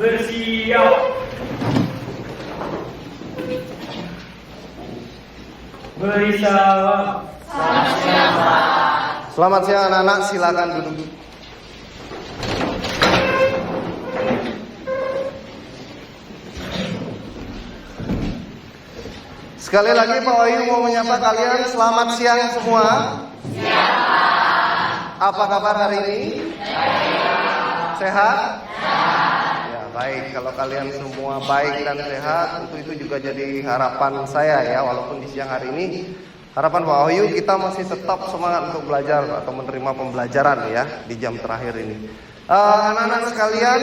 Bersiap. Beri salam. Selamat siang anak-anak, silakan duduk. Sekali lagi Pak Wahyu mau menyapa kalian, selamat siang semua. Apa kabar hari ini? Sehat? Ya, baik. Kalau kalian semua baik dan sehat, tentu itu juga jadi harapan saya ya, walaupun di siang hari ini harapan Pak Wahyu kita masih tetap semangat untuk belajar atau menerima pembelajaran ya di jam terakhir ini. Anak-anak sekalian,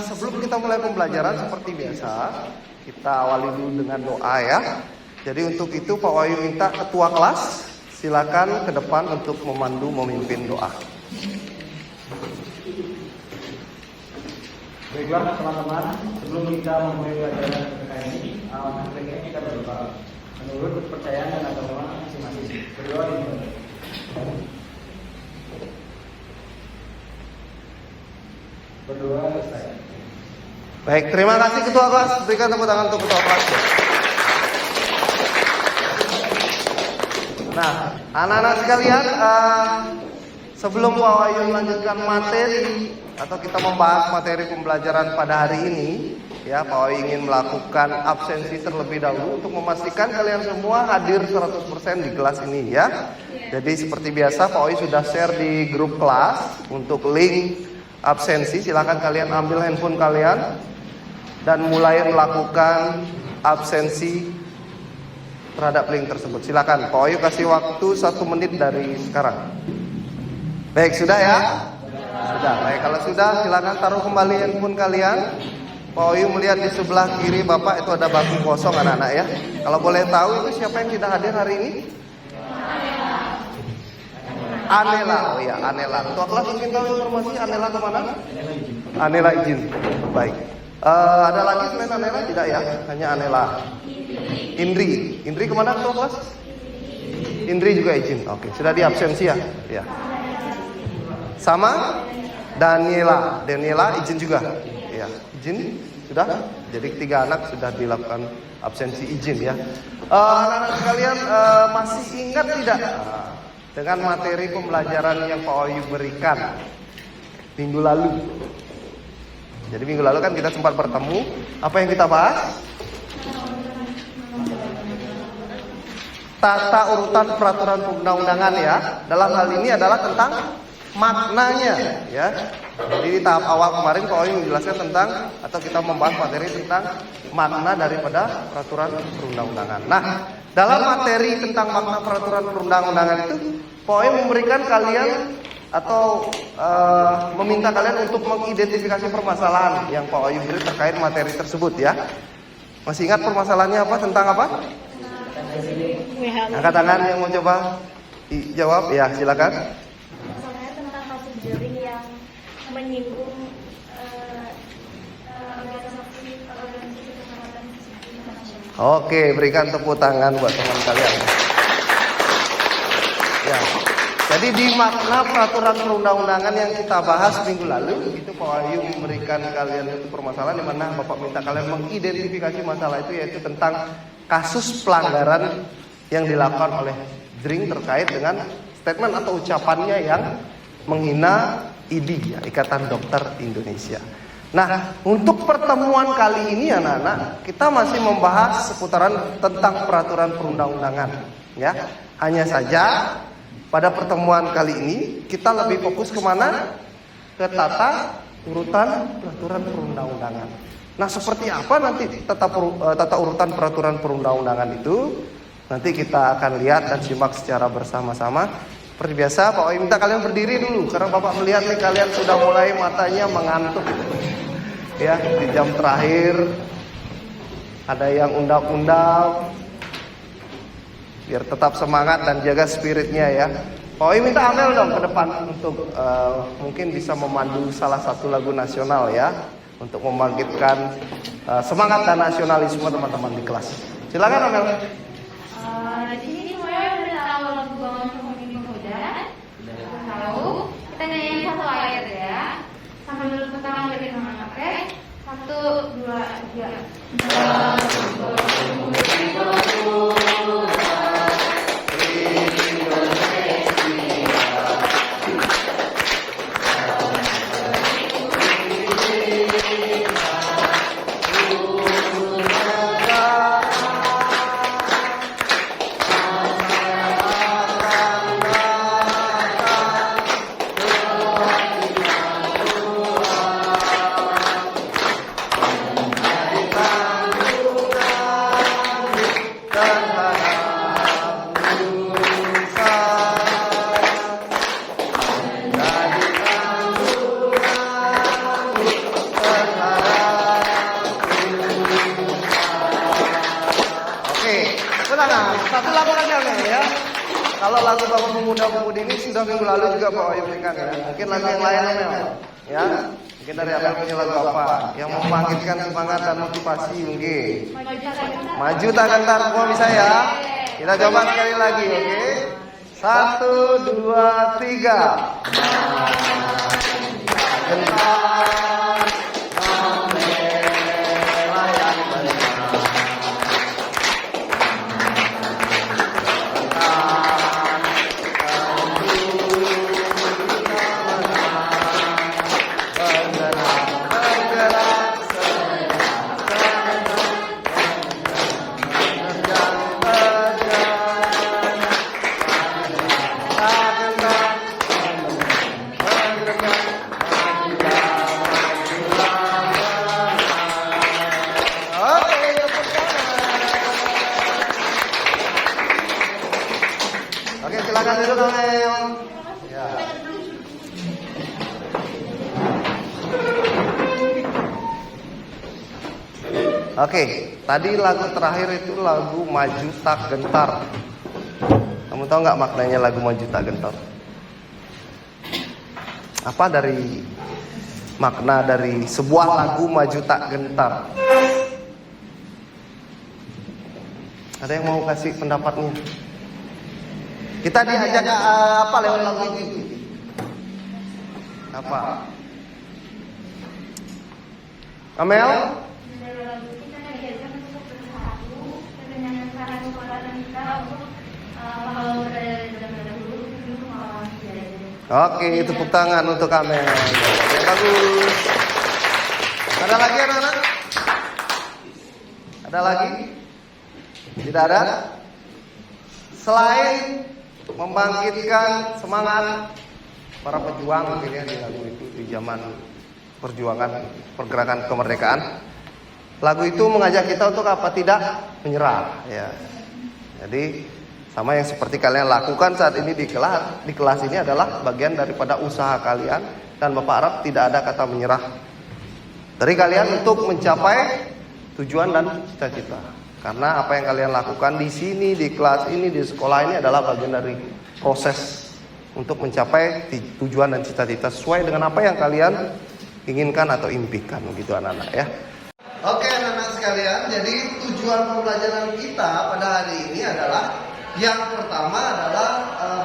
sebelum kita mulai pembelajaran seperti biasa, kita awali dulu dengan doa ya. Jadi untuk itu Pak Wahyu minta ketua kelas silakan ke depan untuk memandu memimpin doa. Baiklah teman-teman, sebelum kita memulai pelajaran PPK ini, baiknya kita berdoa menurut kepercayaan dan agama masing-masing. Berdoa dimulai. Berdoa selesai. Baik, terima kasih ketua kelas. Berikan tepuk tangan untuk ketua kelas. Nah, anak-anak sekalian, sebelum Pak Wahyu melanjutkan materi atau kita membahas materi pembelajaran pada hari ini, ya Pak Wahyu ingin melakukan absensi terlebih dahulu untuk memastikan kalian semua hadir 100% di kelas ini ya. Jadi seperti biasa Pak Wahyu sudah share di grup kelas untuk link absensi. Silakan kalian ambil handphone kalian dan mulai melakukan absensi terhadap link tersebut. Silakan Pak Wahyu kasih waktu 1 menit dari sekarang. Baik, sudah ya? Sudah. Baik, kalau sudah silakan taruh kembali handphone kalian. Pak Wahyu melihat di sebelah kiri Bapak itu ada bangku kosong anak-anak ya. Kalau boleh tahu itu siapa yang tidak hadir hari ini? Anela. Oh ya, Anela. Ketua kelas mungkin tahu informasi Anela kemana? Anela izin. Baik. Ada lagi selain Anela? Tidak ya, hanya Anela. Indri kemana ketua kelas? Indri juga izin. Oke, sudah di absensi ya? Ya. Sama Daniela izin juga. Ya, izin sudah. Jadi 3 anak sudah dilakukan absensi izin ya. Anak-anak sekalian masih ingat tidak dengan materi pembelajaran yang Pak Wahyu berikan minggu lalu? Jadi minggu lalu kan kita sempat bertemu. Apa yang kita bahas? Tata urutan peraturan perundang-undangan ya. Dalam hal ini adalah tentang maknanya ya. Jadi di tahap awal kemarin Pak Wahyu menjelaskan tentang atau kita membahas materi tentang makna daripada peraturan perundang-undangan. Nah, dalam materi tentang makna peraturan perundang-undangan itu Pak Wahyu memberikan kalian atau meminta kalian untuk mengidentifikasi permasalahan yang Pak Wahyu beri terkait materi tersebut ya. Masih ingat permasalahannya apa? Tentang apa? Angkat tangan yang mau coba jawab ya, silakan. Masalahnya tentang kasus jering yang menyinggung organisasi kesehatan internasional. Oke, berikan tepuk tangan buat teman kalian. Ya. Jadi di makna peraturan perundang-undangan yang kita bahas minggu lalu, itu Pak Wahyu memberikan kalian itu permasalahan di mana Bapak minta kalian mengidentifikasi masalah itu, yaitu tentang kasus pelanggaran yang dilakukan oleh Jering terkait dengan statement atau ucapannya yang menghina IDI, ya, Ikatan Dokter Indonesia. Nah, untuk pertemuan kali ini anak-anak, kita masih membahas seputaran tentang peraturan perundang-undangan, ya. Hanya saja pada pertemuan kali ini kita lebih fokus kemana? Ke tata urutan peraturan perundang-undangan. Nah, seperti apa nanti tata urutan peraturan perundang-undangan itu? Nanti kita akan lihat dan simak secara bersama-sama. Seperti biasa, Pak Wahyu minta kalian berdiri dulu karena Bapak melihat nih kalian sudah mulai matanya mengantuk. Ya, di jam terakhir ada yang undap-undap. Biar tetap semangat dan jaga spiritnya ya. Pak Wahyu minta Amel dong ke depan untuk mungkin bisa memandu salah satu lagu nasional ya, untuk membangkitkan semangat dan nasionalisme teman-teman di kelas. Silakan Amel. Di sini semuanya udah tahu lagu Bangun Pemimpin Pemuda. Tahu? Kita nyanyiin satu ayat ya. Sambil dulu pertama berikan semangat, oke? 1, 1, 2, 3. Satu lagu aja nih ya. Kalau lagu Bapak Pemuda-Pemudi ini sudah minggu lalu juga Pak Wahyu berikan ya. Mungkin lagu yang lain ya. Mungkin dari Abel punya lagu apa yang membangkitkan semangat dan motivasi mungkin. Maju tak gentar semua bisa ya. Kita coba sekali lagi, oke? 1, 2, 3. Oke, silakan duduk Amel. Ya. Oke, tadi lagu terakhir itu lagu Maju Tak Gentar. Kamu tahu nggak maknanya lagu Maju Tak Gentar? Apa dari makna dari sebuah lagu Maju Tak Gentar? Ada yang mau kasih pendapatnya? Kita diajak apa lewat lagu ini? Apa? Amel? Oke, tepuk tangan untuk Amel. Ya, bagus. Ada lagi anak-anak? Ada lagi? Tidak ada? Selain membangkitkan semangat para pejuang mungkin ya di lagu itu di zaman perjuangan pergerakan kemerdekaan, lagu itu mengajak kita untuk apa? Tidak menyerah ya. Jadi sama yang seperti kalian lakukan saat ini di kelas ini adalah bagian daripada usaha kalian, dan Bapak harap tidak ada kata menyerah dari kalian untuk mencapai tujuan dan cita-cita. Karena apa yang kalian lakukan di sini, di kelas ini, di sekolah ini adalah bagian dari proses untuk mencapai tujuan dan cita-cita sesuai dengan apa yang kalian inginkan atau impikan, begitu anak-anak ya. Oke anak-anak sekalian, jadi tujuan pembelajaran kita pada hari ini adalah yang pertama adalah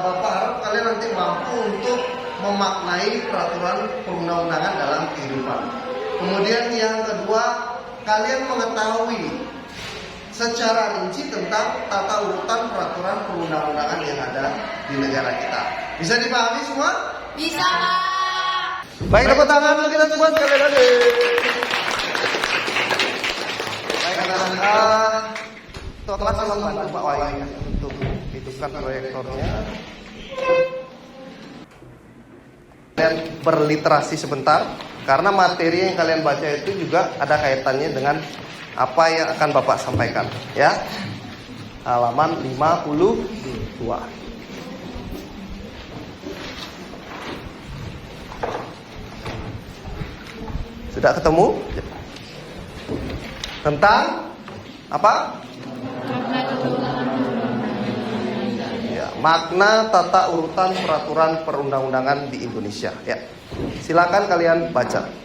Bapak harap kalian nanti mampu untuk memaknai peraturan perundang-undangan dalam kehidupan. Kemudian yang kedua, kalian mengetahui secara rinci tentang tata urutan peraturan perundang-undangan yang ada di negara kita. Bisa dipahami semua? Bisa, Pak. Baik, tepuk tangan untuk kita semua sekali lagi. Baik, anak-anak. Ketua kelas tolong bantu Pak Wahyu untuk hidupkan proyektornya. Kalian berliterasi sebentar, karena materi yang kalian baca itu juga ada kaitannya dengan apa yang akan Bapak sampaikan ya. Halaman 52. Sudah ketemu? Tentang apa? Ya, makna tata urutan peraturan perundang-undangan di Indonesia ya. Silakan kalian baca.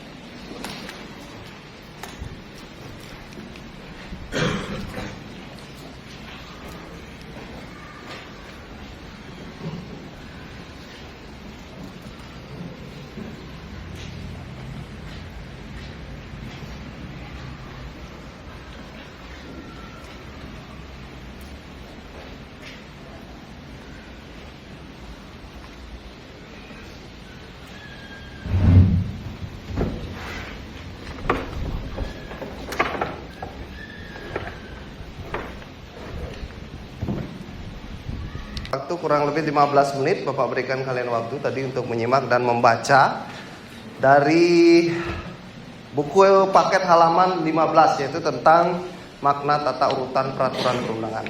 Waktu kurang lebih 15 menit Bapak berikan kalian waktu tadi untuk menyimak dan membaca dari buku paket halaman 15, yaitu tentang makna tata urutan peraturan perundangan.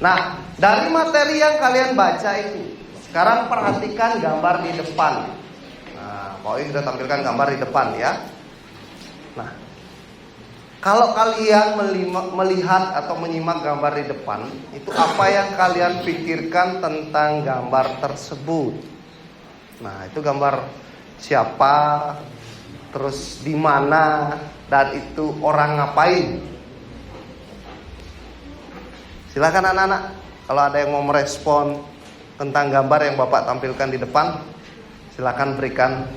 Nah, dari materi yang kalian baca itu, sekarang perhatikan gambar di depan. Nah, Pak Oi sudah tampilkan gambar di depan ya. Nah, kalau kalian melihat atau menyimak gambar di depan, itu apa yang kalian pikirkan tentang gambar tersebut? Nah, itu gambar siapa, terus di mana, dan itu orang ngapain? Silakan anak-anak, kalau ada yang mau merespon tentang gambar yang Bapak tampilkan di depan, silakan berikan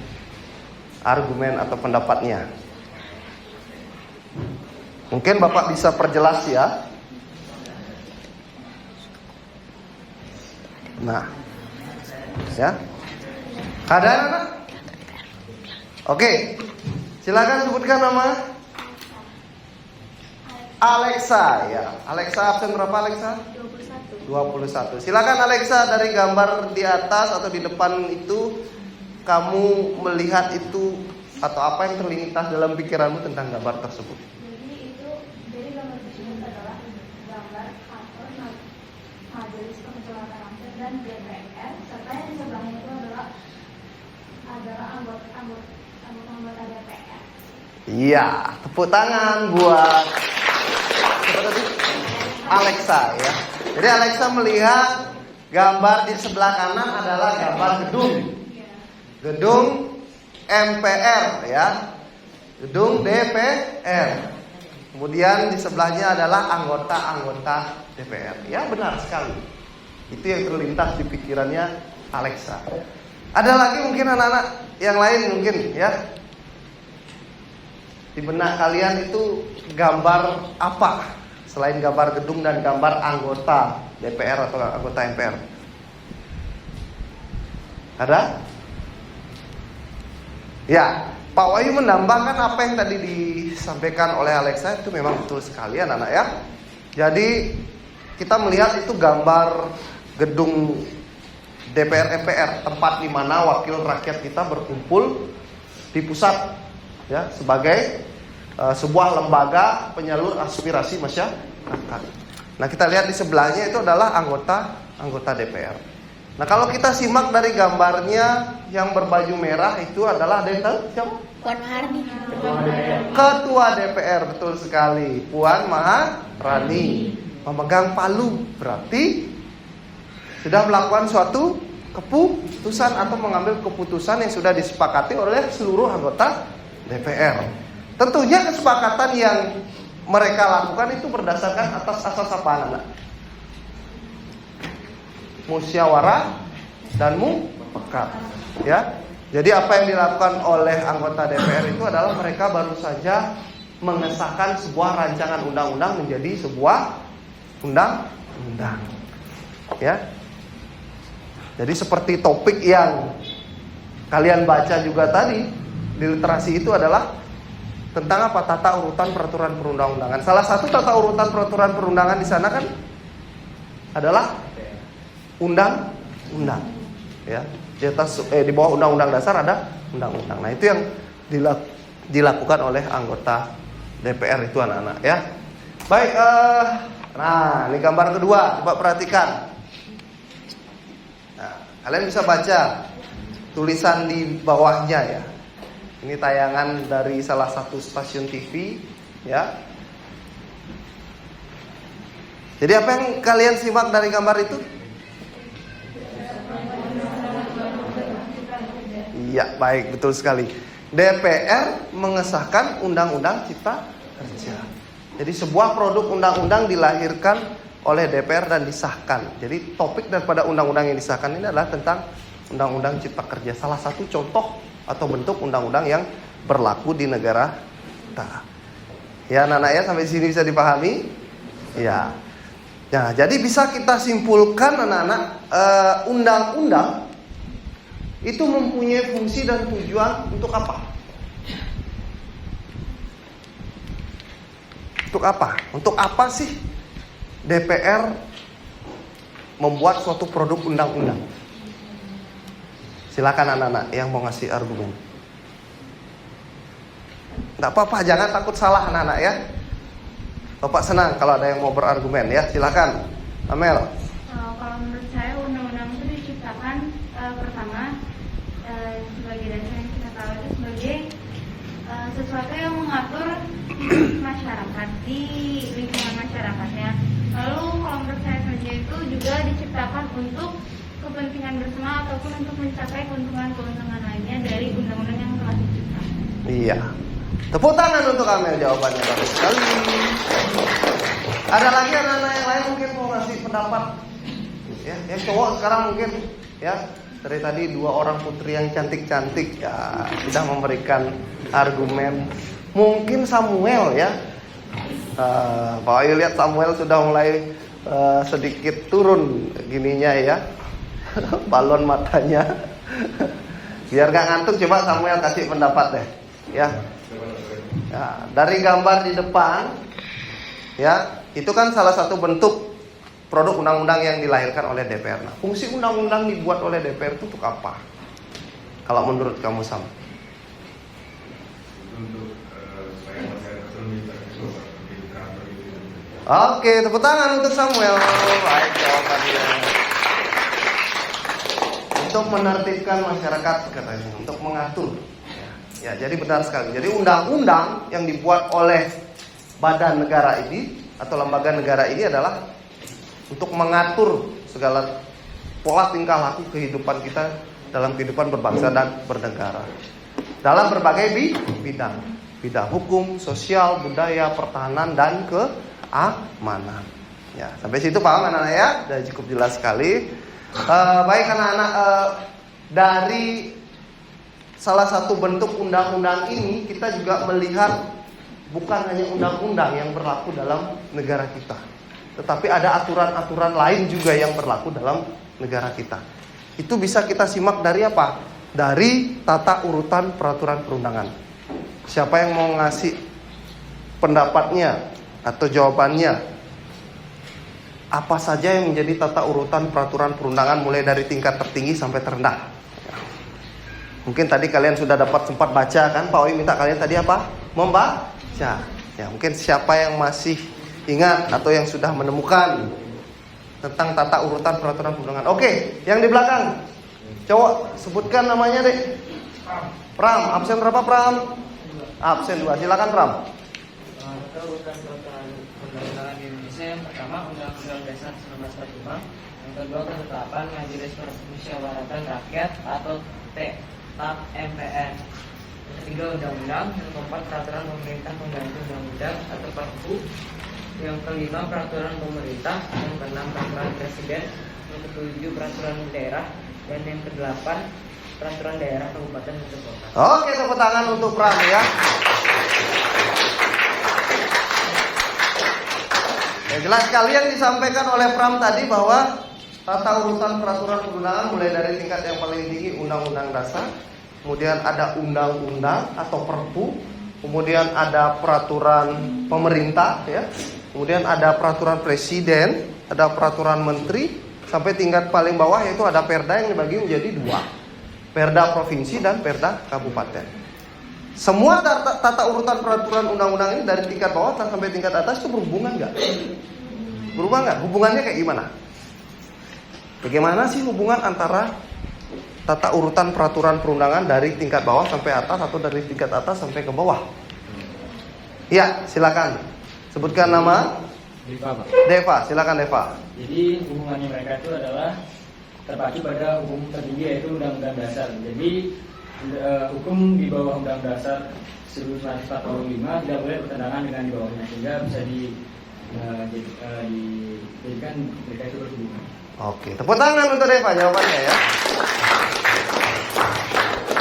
argumen atau pendapatnya. Mungkin Bapak bisa perjelas ya. Nah, ya. Ada anak? Oke, silakan sebutkan nama. Alexa ya. Alexa absen berapa Alexa? 21. Silakan Alexa, dari gambar di atas atau di depan itu kamu melihat itu atau apa yang terlintas dalam pikiranmu tentang gambar tersebut? Jadi gambar tersebut adalah gambar kantor Majelis Kemusyawaratan Rakyat dan DPR, serta yang di sebelahnya itu adalah anggota DPR. Iya, tepuk tangan buat siapa tadi? Alexa ya. Jadi Alexa melihat gambar di sebelah kanan adalah gambar gedung MPR ya. Gedung DPR. Kemudian di sebelahnya adalah anggota-anggota DPR. Ya, benar sekali. Itu yang terlintas di pikirannya Alexa. Ada lagi mungkin anak-anak yang lain mungkin ya. Di benak kalian itu gambar apa? Selain gambar gedung dan gambar anggota DPR atau anggota MPR. Ada? Ya, Pak Wahyu menambahkan apa yang tadi disampaikan oleh Alexa itu memang betul sekali anak-anak ya. Jadi kita melihat itu gambar gedung DPR MPR, tempat di mana wakil rakyat kita berkumpul di pusat ya, sebagai sebuah lembaga penyalur aspirasi masyarakat. Nah, kita lihat di sebelahnya itu adalah anggota DPR. Nah, kalau kita simak dari gambarnya yang berbaju merah itu adalah ada yang tahu siapa? Puan Maharani. Ketua DPR, betul sekali. Puan Maharani memegang palu, berarti sudah melakukan suatu keputusan atau mengambil keputusan yang sudah disepakati oleh seluruh anggota DPR. Tentunya kesepakatan yang mereka lakukan itu berdasarkan atas asas apa anak? Musyawarah dan mufakat. Ya. Jadi apa yang dilakukan oleh anggota DPR itu adalah mereka baru saja mengesahkan sebuah rancangan undang-undang menjadi sebuah undang-undang. Ya. Jadi seperti topik yang kalian baca juga tadi di literasi itu adalah tentang apa? Tata urutan peraturan perundang-undangan. Salah satu tata urutan peraturan perundangan di sana kan adalah undang-undang. Ya, di atas di bawah undang-undang dasar ada undang-undang. Nah, itu yang dilakukan oleh anggota DPR itu anak-anak ya. Baik, nah, ini gambar kedua, coba perhatikan. Nah, kalian bisa baca tulisan di bawahnya ya. Ini tayangan dari salah satu stasiun TV ya. Jadi apa yang kalian simak dari gambar itu? Iya, baik, betul sekali. DPR mengesahkan Undang-Undang Cipta Kerja. Jadi sebuah produk undang-undang dilahirkan oleh DPR dan disahkan. Jadi topik daripada undang-undang yang disahkan ini adalah tentang Undang-Undang Cipta Kerja. Salah satu contoh atau bentuk undang-undang yang berlaku di negara kita. Ya, anak-anak ya, sampai sini bisa dipahami? Ya. Nah, jadi bisa kita simpulkan anak-anak, undang-undang itu mempunyai fungsi dan tujuan untuk apa? Untuk apa? Untuk apa sih DPR membuat suatu produk undang-undang? Silakan anak-anak yang mau ngasih argumen. Tidak apa-apa, jangan takut salah anak-anak ya. Bapak senang kalau ada yang mau berargumen ya. Silakan, Amel. Kalau menurut saya undang-undang itu diciptakan pertama sebagai dasar yang kita tahu itu sebagai sesuatu yang mengatur masyarakat di lingkungan masyarakatnya. Lalu kalau menurut saya saja itu juga diciptakan untuk kepentingan bersama ataupun untuk mencapai keuntungan-keuntungan lainnya dari undang-undang yang telah diciptakan. Iya. Tepuk tangan untuk Amel, jawabannya bagus sekali. Ada lagi anak-anak yang lain mungkin mau ngasih pendapat? Ya, yang cowok sekarang mungkin ya. Dari tadi 2 orang putri yang cantik-cantik ya sudah memberikan argumen. Mungkin Samuel ya. Pak Ayu lihat Samuel sudah mulai sedikit turun gininya ya. Balon matanya. Biar gak ngantuk, coba Samuel kasih pendapat deh ya. Ya, dari gambar di depan ya, itu kan salah satu bentuk produk undang-undang yang dilahirkan oleh DPR. Nah, fungsi undang-undang dibuat oleh DPR itu untuk apa? Kalau menurut kamu, Sam? Untuk supaya masyarakat lebih terlibat. Oke, tepuk tangan untuk Samuel. Baik jawabannya. Untuk menertibkan masyarakat katanya, untuk mengatur. Ya, jadi benar sekali. Jadi undang-undang yang dibuat oleh badan negara ini atau lembaga negara ini adalah untuk mengatur segala pola tingkah laku kehidupan kita dalam kehidupan berbangsa dan bernegara. Dalam berbagai bidang hukum, sosial, budaya, pertahanan, dan keamanan. Ya, sampai situ paham anak-anak ya? Sudah cukup jelas sekali. Baik anak-anak, dari salah satu bentuk undang-undang ini kita juga melihat bukan hanya undang-undang yang berlaku dalam negara kita, tetapi ada aturan-aturan lain juga yang berlaku dalam negara kita. Itu bisa kita simak dari apa? Dari tata urutan peraturan perundangan. Siapa yang mau ngasih pendapatnya atau jawabannya? Apa saja yang menjadi tata urutan peraturan perundangan mulai dari tingkat tertinggi sampai terendah? Mungkin tadi kalian sudah dapat sempat baca kan? Pak Oi minta kalian tadi apa? Membaca. Ya, mungkin siapa yang masih ingat atau yang sudah menemukan tentang tata urutan peraturan perundangan. Oke, yang di belakang. Cowok, sebutkan namanya deh. Pram, absen berapa Pram? Absen 2, silakan Pram. Tata urutan peraturan perundangan di Indonesia yang pertama Undang-Undang Dasar 1945, yang kedua ketetapan Majelis Permusyawaratan Rakyat atau TAP MPR, yang ketiga undang-undang, yang keempat peraturan pemerintah pengganti undang-undang atau Perpu, yang kelima peraturan pemerintah, yang keenam peraturan presiden, yang ketujuh peraturan daerah, dan yang kedelapan peraturan daerah kabupaten dan kota. Oke, tepuk tangan untuk Pram ya. Ya, jelas sekali yang disampaikan oleh Pram tadi bahwa tata urutan peraturan perundangan mulai dari tingkat yang paling tinggi Undang-Undang Dasar, kemudian ada undang-undang atau Perpu, kemudian ada peraturan pemerintah ya. Kemudian ada peraturan presiden, ada peraturan menteri, sampai tingkat paling bawah yaitu ada perda yang dibagi menjadi 2. Perda provinsi dan perda kabupaten. Semua tata urutan peraturan undang-undang ini dari tingkat bawah sampai tingkat atas itu berhubungan nggak? Berubah nggak? Hubungannya kayak gimana? Bagaimana sih hubungan antara tata urutan peraturan perundangan dari tingkat bawah sampai atas atau dari tingkat atas sampai ke bawah? Ya, silakan. Sebutkan nama. Deva, Pak. Deva, silakan Deva. Jadi hubungannya mereka itu adalah terpacu pada hukum tertinggi yaitu Undang-Undang Dasar. Jadi hukum di bawah Undang Dasar 1945 tidak boleh bertentangan dengan di bawahnya, sehingga bisa dijadikan mereka itu berhubungan. Oke, tepuk tangan untuk Deva jawabannya ya.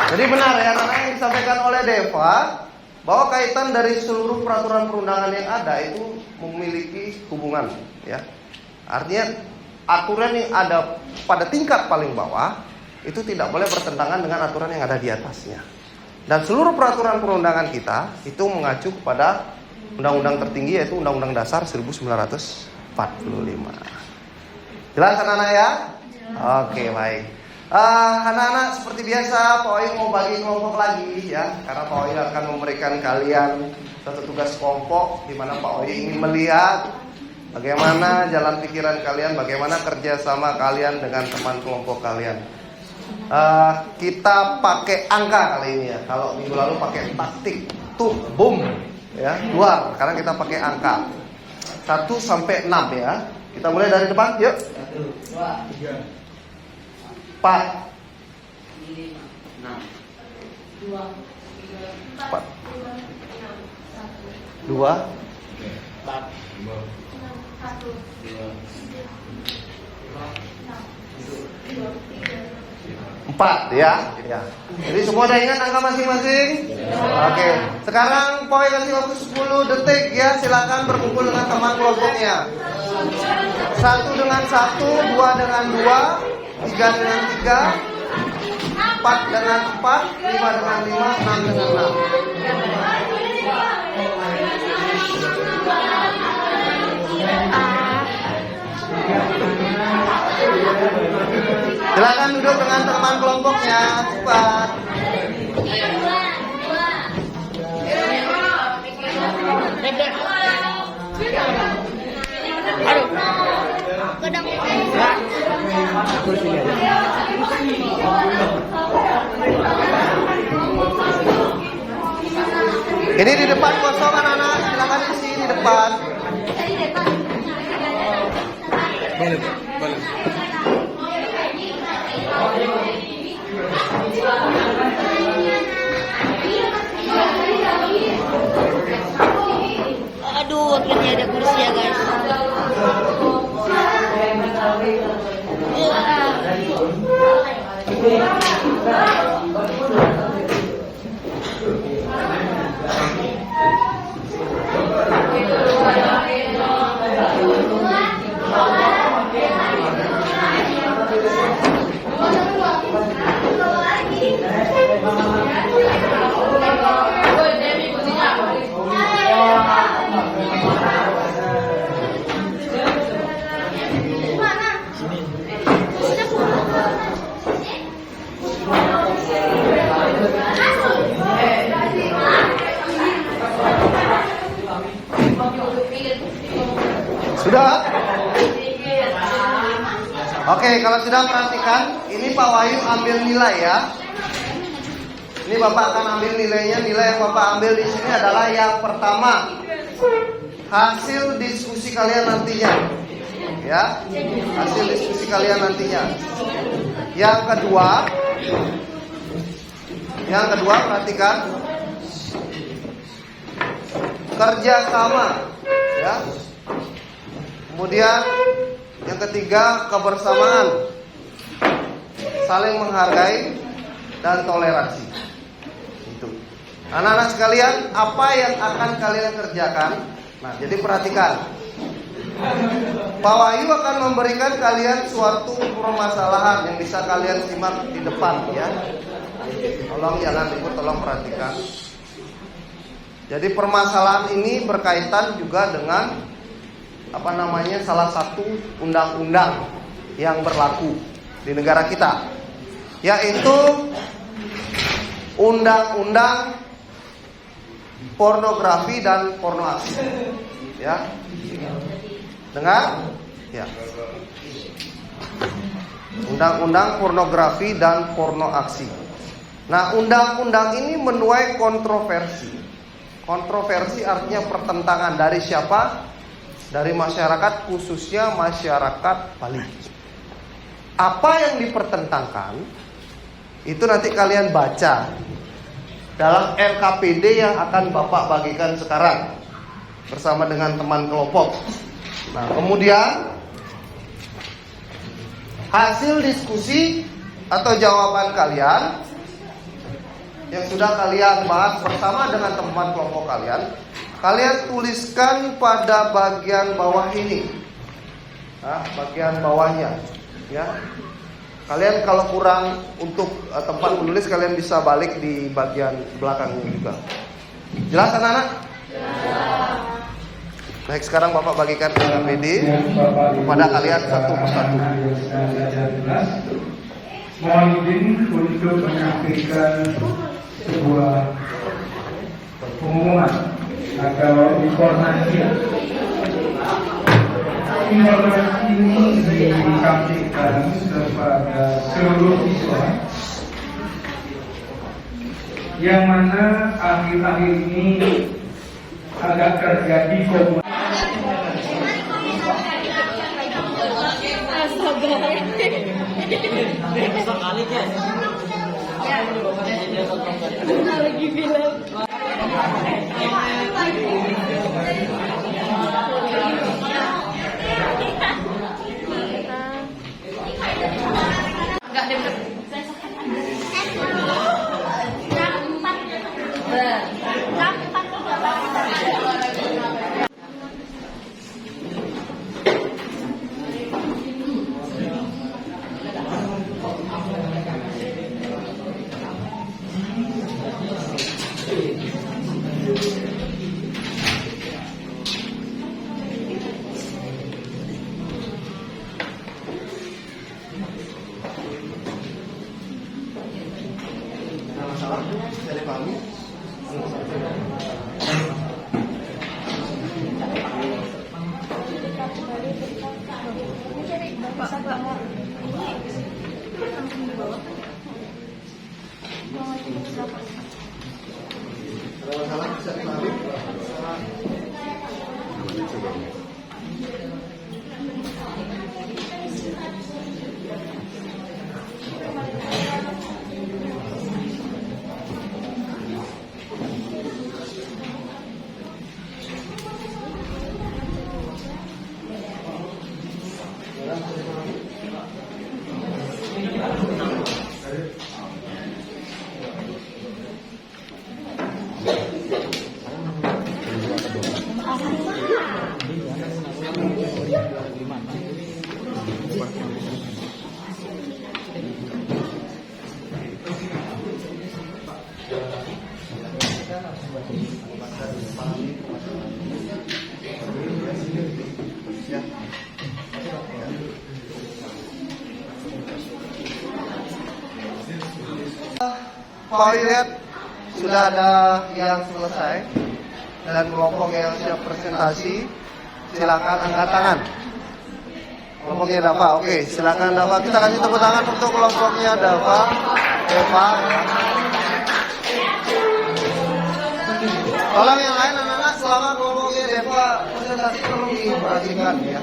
Jadi benar ya anak yang disampaikan oleh Deva bahwa kaitan dari seluruh peraturan perundangan yang ada itu memiliki hubungan ya. Artinya aturan yang ada pada tingkat paling bawah itu tidak boleh bertentangan dengan aturan yang ada di atasnya. Dan seluruh peraturan perundangan kita itu mengacu kepada undang-undang tertinggi yaitu Undang-Undang Dasar 1945. Jelas anak-anak ya? Oke, baik. Anak-anak seperti biasa, Pak Oyi mau bagi kelompok lagi ya, karena Pak Oyi akan memberikan kalian satu tugas kelompok di mana Pak Oyi ingin melihat bagaimana jalan pikiran kalian, bagaimana kerjasama kalian dengan teman kelompok kalian. Kita pakai angka kali ini ya. Kalau minggu lalu pakai taktik, tuh, boom, ya, keluar. Sekarang kita pakai angka 1 sampai 6 ya. Kita mulai dari depan, yuk. 1, 2, 4, 5, 6, 2, 4, 2, 4, 4 ya. Jadi semua udah ingat angka masing-masing? Oke. Sekarang Poi kasih waktu 10 detik ya. Silakan berkumpul dengan teman kelompoknya. 1 dengan 1, 2 dengan 2, 3 dengan 3, 4 dengan 4, 5 dengan 5, 6 dengan 6. Silakan duduk dengan teman kelompoknya, cepat. Ini di depan kosong anak-anak, silakan isi di depan. Balik. Aduh, akhirnya ada kursi ya guys. Sudah? Oke, kalau sudah perhatikan, ini Pak Wahyu ambil nilai ya. Ini Bapak akan ambil nilainya. Nilai yang Bapak ambil di sini adalah yang pertama, hasil diskusi kalian nantinya. Ya, hasil diskusi kalian nantinya. Yang kedua perhatikan, kerjasama, ya. Kemudian yang ketiga, kebersamaan, saling menghargai dan toleransi. Itu. Anak-anak sekalian, apa yang akan kalian kerjakan? Nah, jadi perhatikan. Pak Wahyu akan memberikan kalian suatu permasalahan yang bisa kalian simak di depan ya. Tolong jangan ikut, tolong perhatikan. Jadi permasalahan ini berkaitan juga dengan salah satu undang-undang yang berlaku di negara kita, yaitu undang-undang pornografi dan pornoaksi. Ya. Dengar? Ya. Undang-undang pornografi dan pornoaksi. Nah, undang-undang ini menuai kontroversi. Kontroversi artinya pertentangan dari siapa? Dari masyarakat, khususnya masyarakat Bali. Apa yang dipertentangkan itu nanti kalian baca dalam LKPD yang akan Bapak bagikan sekarang bersama dengan teman kelompok. Nah, kemudian hasil diskusi atau jawaban kalian yang sudah kalian bahas bersama dengan teman kelompok kalian tuliskan pada bagian bawah ini. Nah, bagian bawahnya ya. Kalian kalau kurang untuk tempat menulis, kalian bisa balik di bagian belakangnya juga. Jelas anak-anak? Baik, sekarang Bapak bagikan APD kepada kalian satu persatu. Mohon izin untuk menyampaikan sebuah pengumuman atau informasi. Informasi ini disampaikan kepada seluruh siswa yang mana akhir-akhir ini agak terjadi komunikasi. Pak lihat sudah ada yang selesai dan kelompok yang siap presentasi, silakan angkat tangan. Kelompoknya Dava, oke, silakan Dava. Kita kasih tepuk tangan untuk kelompoknya Dava, Eva. Tolong yang lain anak-anak selama kelompoknya Deva presentasi tolong diperhatikan ya.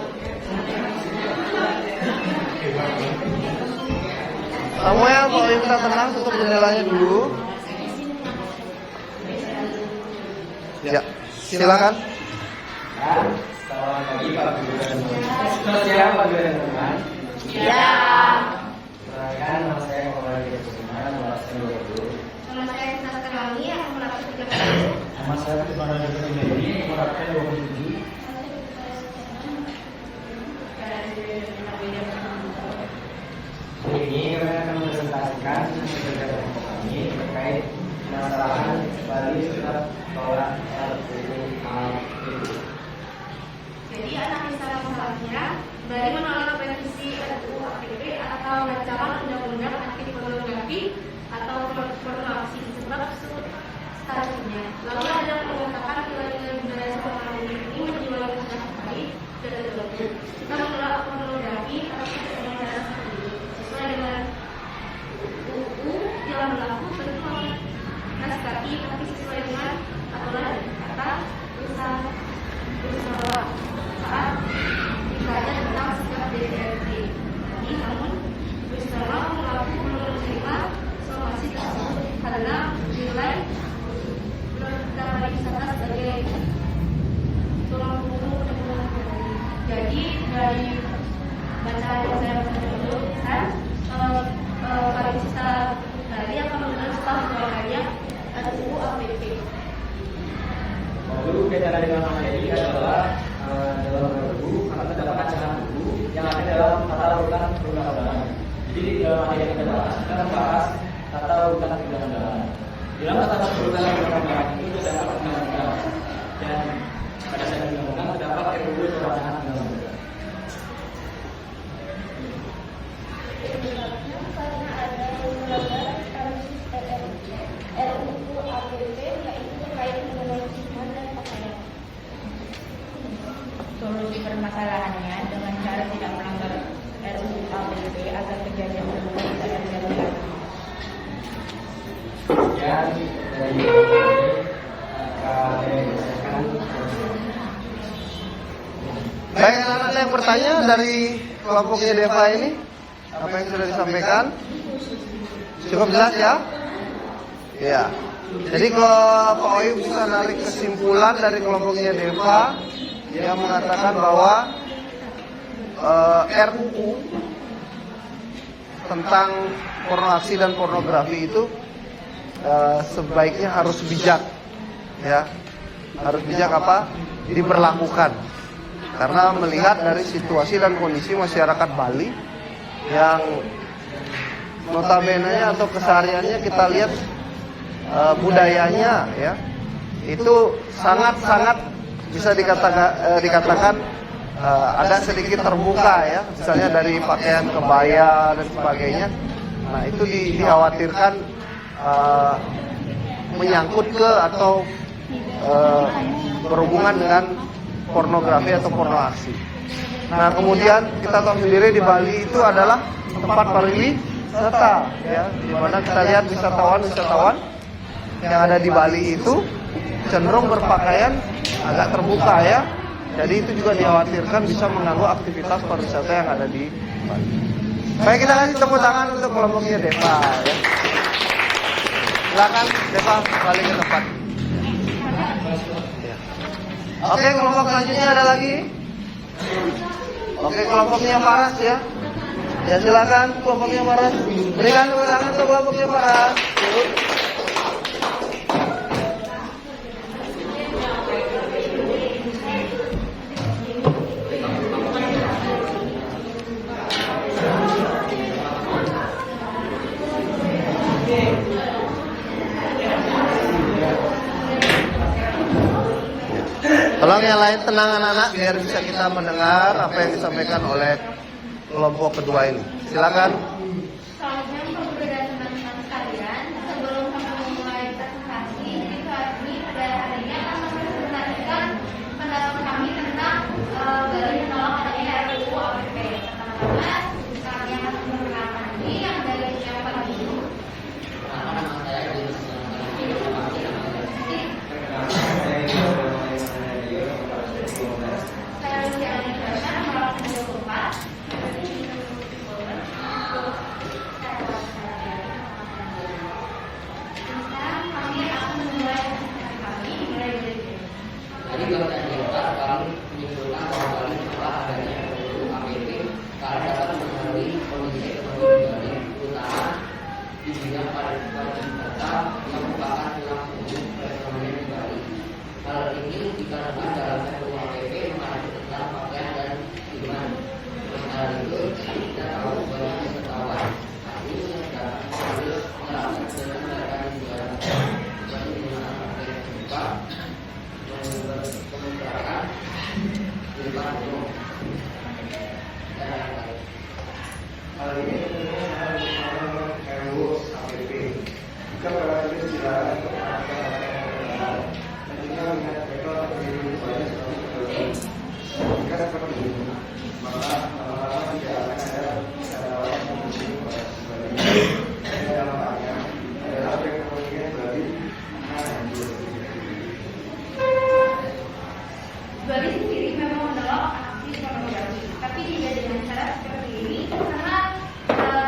Samuel, kalau bisa tenang, tutup jendelanya dulu. Ya, silakan. Selamat pagi Pak Guru dan teman-teman. Siap Pak Guru dan teman-teman? Siap. Perkenalkan, nama saya Muhammad Kusuma, nomor 20. Nama saya Sastra Kami, aku melakukan 30. Nama saya Muhammad Kusuma, nomor 27. Ini kami akan mempresentasikan kegiatan kami terkait penasarahan Bali surat tolak RUU. Jadi anak misalnya masalahnya dari menolak revisi RUU APP atau rancangan undang-undang anti pornografi atau pornografi sebab statusnya. Lalu ada mengatakan nilai-nilai budaya sekolah ini menjual usaha baik dan tertentu. Kita menolak pornografi atau pornografi sesuai dengan UU yang berlaku tentu naskah tapi sesuai dengan aturan kata usaha saat ditanya tentang sikap DPRD. Namun bersama mengaku belum menerima somasi tersebut karena dinilai pariwisata sebagai tulang punggung ekonomi. Jadi dari bacaan yang saya baca kan pariwisata Bali akan menggunakan staf olahraga RUU APP. Lalu beda dengan nama ini adalah dalam RUU karena terdapat dalam buku yang ada dalam tata urutan perundang-undangan. Jadi di dalam ayat yang kita bahas, kita membahas tata urutan perundang-undangan. Di dalam tata urutan perundang-undangan itu terdapat undang-undang dan pada saat undang-undang terdapat solusi permasalahannya dengan cara tidak melanggar RUU KPP agar kejadian tersebut tidak terjadi lagi. Baik, anak-anak yang bertanya dari kelompoknya Deva ini, apa yang sudah disampaikan? Cukup jelas ya? Iya. Jadi kalau Pak Oyu bisa narik kesimpulan dari kelompoknya Deva yang mengatakan bahwa RUU tentang pornografi dan pornografi itu sebaiknya harus bijak, ya, harus bijak apa? Diberlakukan. Karena melihat dari situasi dan kondisi masyarakat Bali yang notabene-nya atau kesehariannya kita lihat budayanya ya itu sangat-sangat bisa dikatakan ada sedikit terbuka ya, misalnya dari pakaian kebaya dan sebagainya. Nah itu dikhawatirkan menyangkut ke atau berhubungan dengan pornografi atau pornoaksi. Nah kemudian kita tahu sendiri di Bali itu adalah tempat pariwisata ya, di mana kita lihat wisatawan yang ada di Bali itu cenderung berpakaian agak terbuka ya. Jadi itu juga dikhawatirkan bisa mengganggu aktivitas pariwisata yang ada di Bali. Baik, kita kasih tepuk tangan untuk kelompoknya Deva ya. Silakan Deva balik ke tempat. Ya. Oke, kelompok selanjutnya ada lagi. Oke, kelompoknya Faras ya. Ya silakan kelompoknya Faras. Berikan tepuk tangan untuk kelompoknya Faras. Tolong yang lain tenang anak-anak biar bisa kita mendengar apa yang disampaikan oleh kelompok kedua ini. Silakan. Selamat siang Bapak dan teman-teman sekalian. Sebelum kami memulai presentasi, jadi saat ini pada hari ini akan mempresentasikan pendapat kami tentang Bali menolak adanya RUU KPP. Pertama-tama kami akan memperkenalkan ini yang dari siapa lagi? Saya Lucia Indonesia, nomor 24. Sekarang kami akan memulai presentasi kami mulai dari sini. Jadi kalau tadi kami menyimpulkan bahwa Bali menolak adanya RUU KPP karena dapat mempengaruhi kondisi ekonomi Bali, terutama di bidang pariwisata yang merupakan tulang punggung perekonomian di Bali. Hal ini dikarenakan dalam RUU KPP mengatur tentang pakaian dan iman. Hal itu kita tahu banyak wisatawan harus menerapkan dengan mereka di negara seperti menggunakan pakaian terbuka, menggunakan jilbab penuh dan lain-lain. Hal ini RUU KPP. Jika pada silakan ketika melihat rekor pemilu Bali jika seperti ini, maka lama-lama tidak akan ada wisatawan yang mengunjungi Bali. Dalam hanya adalah perekonomian Bali akan hancur. Bali sendiri memang menolak aksi pornografi, tapi tidak dengan cara seperti ini karena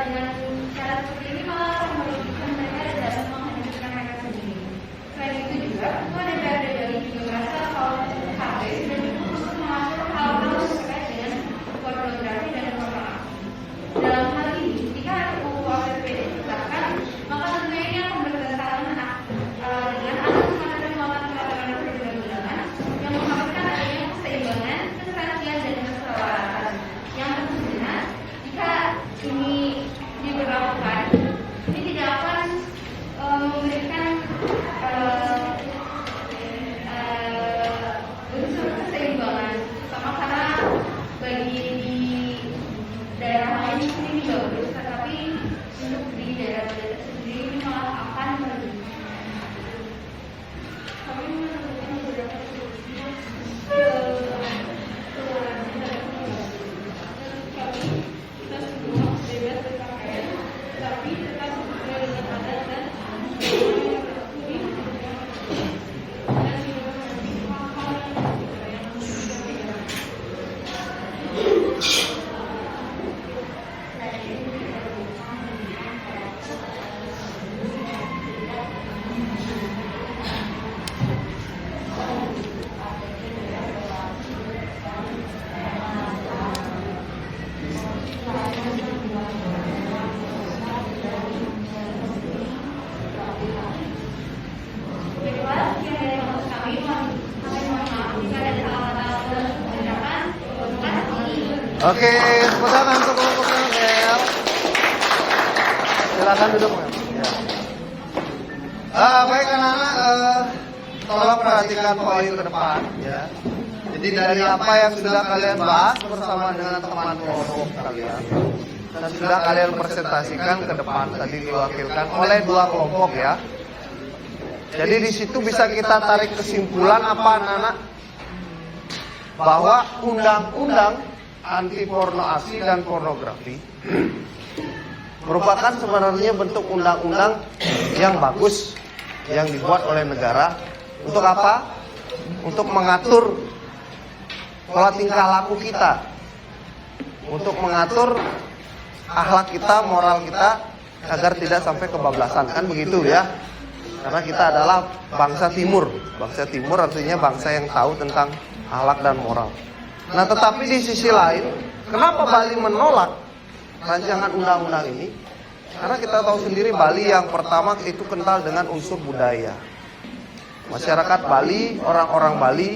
dengan cara seperti ini malah akan merugikan mereka dan dapat menghancurkan mereka sendiri. Selain itu juga, Ketua DPRD Bali juga merasa kalau KB sudah cukup untuk mengatur hal-hal terkait dengan pornografi Oke, tepuk tangan untuk kelompoknya, Mel. Silakan duduk, Mel. Ya. Baik anak-anak, tolong perhatikan poin ke depan, ya. Jadi dari apa yang sudah kalian bahas bersama dengan teman kelompok kalian dan sudah kalian presentasikan ke depan tadi diwakilkan oleh 2 kelompok, ya. Jadi di situ bisa kita tarik kesimpulan apa anak-anak? Bahwa undang-undang anti pornografi dan pornografi merupakan sebenarnya bentuk undang-undang yang bagus yang dibuat oleh negara untuk apa? Untuk mengatur pola tingkah laku kita, untuk mengatur akhlak kita, moral kita agar tidak sampai kebablasan, kan begitu ya? Karena kita adalah bangsa timur. Bangsa timur artinya bangsa yang tahu tentang akhlak dan moral. Nah, tetapi di sisi lain, kenapa Bali menolak rancangan undang-undang ini? Karena kita tahu sendiri Bali yang pertama itu kental dengan unsur budaya. Masyarakat Bali, orang-orang Bali,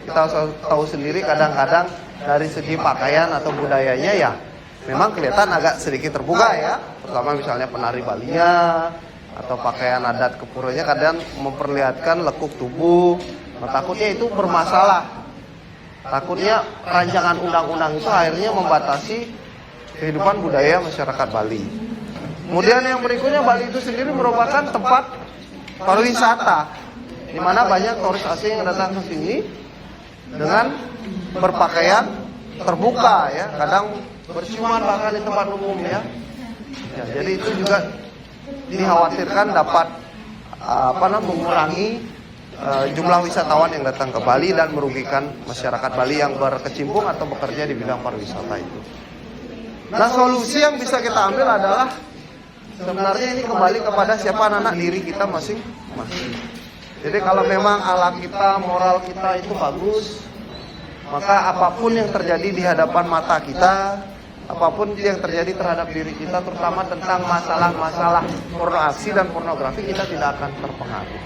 kita tahu sendiri kadang-kadang dari segi pakaian atau budayanya ya memang kelihatan agak sedikit terbuka ya. Pertama misalnya penari Balinya atau pakaian adat Kepuranya kadang memperlihatkan lekuk tubuh. Nah, takutnya itu bermasalah. Takutnya rancangan undang-undang itu akhirnya membatasi kehidupan budaya masyarakat Bali. Kemudian yang berikutnya, Bali itu sendiri merupakan tempat pariwisata di mana banyak turis asing yang datang ke sini dengan berpakaian terbuka ya, kadang berciuman bahkan di tempat umum ya. Jadi itu juga dikhawatirkan dapat mengurangi jumlah wisatawan yang datang ke Bali dan merugikan masyarakat Bali yang berkecimpung atau bekerja di bidang pariwisata itu. Nah, solusi yang bisa kita ambil adalah sebenarnya ini kembali kepada siapa anak-anak diri kita masing-masing. Jadi kalau memang akhlak kita, moral kita itu bagus, maka apapun yang terjadi di hadapan mata kita, apapun yang terjadi terhadap diri kita, terutama tentang masalah-masalah pornografi dan pornografi, kita tidak akan terpengaruh.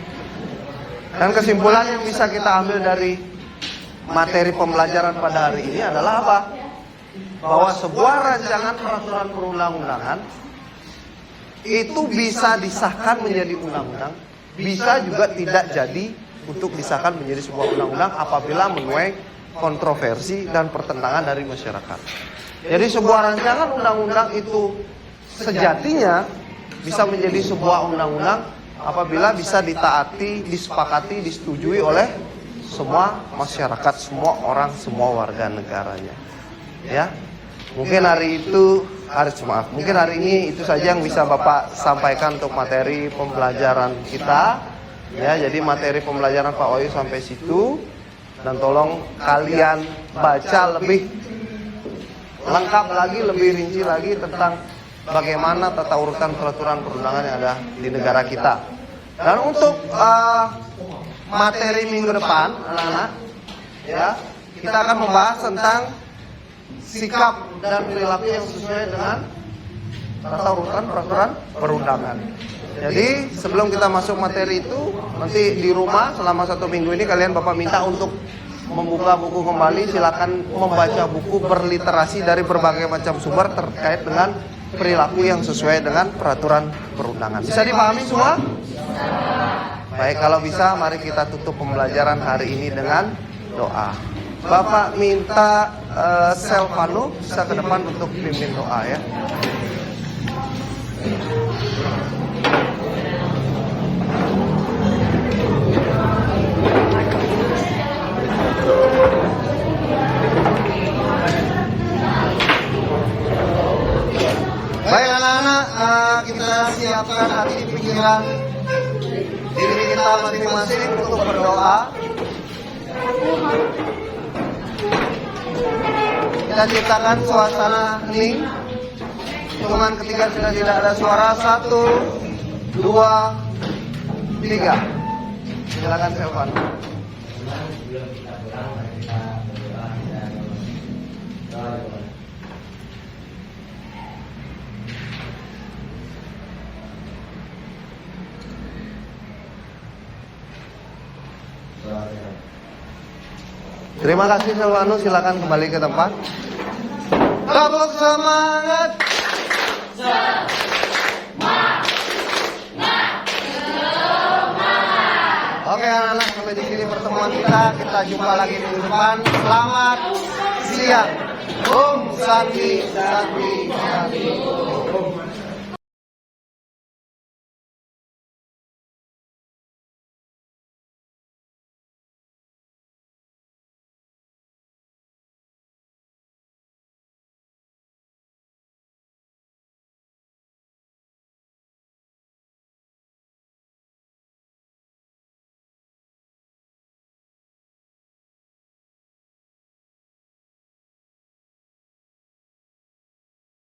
Dan kesimpulan yang bisa kita ambil dari materi pembelajaran pada hari ini adalah apa? Bahwa sebuah rancangan peraturan perundang-undangan itu bisa disahkan menjadi undang-undang, bisa juga tidak jadi untuk disahkan menjadi sebuah undang-undang apabila menuai kontroversi dan pertentangan dari masyarakat. Jadi sebuah rancangan undang-undang itu sejatinya bisa menjadi sebuah undang-undang apabila bisa ditaati, disepakati, disetujui oleh semua masyarakat, semua orang, semua warga negaranya. Ya, mungkin hari ini itu saja yang bisa Bapak sampaikan untuk materi pembelajaran kita. Ya, jadi materi pembelajaran Pak Wayu sampai situ, dan tolong kalian baca lebih lengkap lagi, lebih rinci lagi tentang bagaimana tata urutan peraturan perundangan yang ada di negara kita. Dan untuk materi minggu depan, anak-anak, ya, kita akan membahas tentang sikap dan perilaku yang sesuai dengan tata urutan peraturan perundangan. Jadi sebelum kita masuk materi itu, nanti di rumah selama 1 minggu ini kalian Bapak minta untuk membuka buku kembali, silakan membaca buku berliterasi dari berbagai macam sumber terkait dengan perilaku yang sesuai dengan peraturan perundangan. Bisa dipahami semua? Baik, kalau bisa mari kita tutup pembelajaran hari ini dengan doa. Bapak minta Selvano bisa ke depan untuk pimpin doa ya. Baik anak-anak, kita siapkan hati pikiran diri kita masing-masing untuk berdoa. Kita ciptakan suasana hening. Hitungan ketiga sudah tidak ada suara. 1, 2, 3. Silakan Selvan. Terima kasih Selvano, silakan kembali ke tempat. Tepuk semangat. Oke anak-anak, sampai di sini pertemuan kita. Kita jumpa lagi minggu depan. Selamat siang. Om Santi Santi Santi. Om.